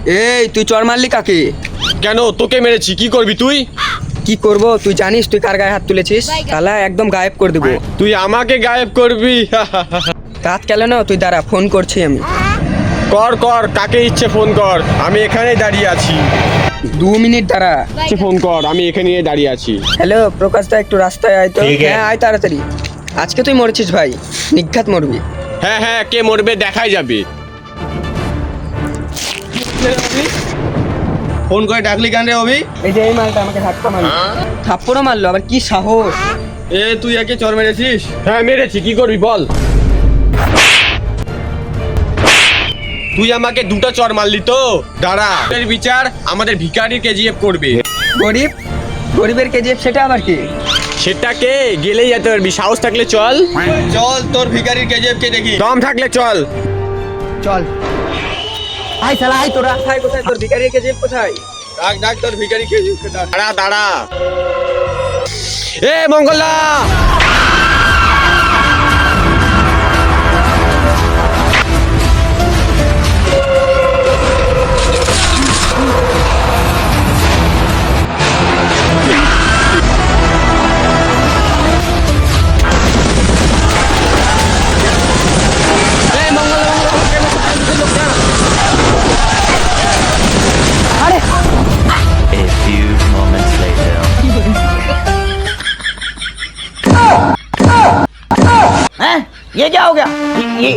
এই তুই চর মারলি কাকে? কেন তোকে মেরেছি, কি করবি তুই? কি করব তুই জানিস তুই কার গায়ে হাত তুলেছিস? তাহলে একদম গায়েব করে দেবো। তুই আমাকে গায়েব করবি? কাজ কেন না তুই দাঁড়া, ফোন করছি আমি। কর কর, কাকে ইচ্ছে ফোন কর, আমি এখানেই দাঁড়িয়ে আছি। 2 মিনিট দাঁড়া। ইচ্ছে ফোন কর, আমি এখানেই দাঁড়িয়ে আছি। হ্যালো প্রকাশ দা, একটু রাস্তায় আয় তো। হ্যাঁ আয় তাড়াতাড়ি। আজকে তুই মরেছিস ভাই, নিঘাত মরবি। হ্যাঁ হ্যাঁ, কে মরবে দেখাই যাবে। ফোন করে ডাকলি কেন রে অভি? এই যে এই মালটা আমাকে ধাক্কা মারলো, থাপ্পড়ও মারলো, আবার কি সাহস! এ তুই একে চর মেরেছিস? হ্যাঁ মেরেছি, কি করবি বল? তুই আমাকে 2টা চর মারলি তো, দাঁড়া এর বিচার আমাদের ভিখারির কেজিএফ করবে। গরিব, গরিবের কেজিএফ সেটা আবার কি? সেটাকে গেলেই যেতে পারবি, সাহস থাকলে চল। চল তোর ভিখারির কেজিএফ কে দেখি। দম থাকলে চল। চল আয় শালা আয়, তোরা কোথায় কোথায়, তোর ভিখারির কেজিএফ কোথায়? ডাক ডাক তোর ভিখারি কেজিএফ কে ডাক। দাঁড়া দাঁড়া। এ Mangala, A few moments later. हैं? ये क्या हो गया? ये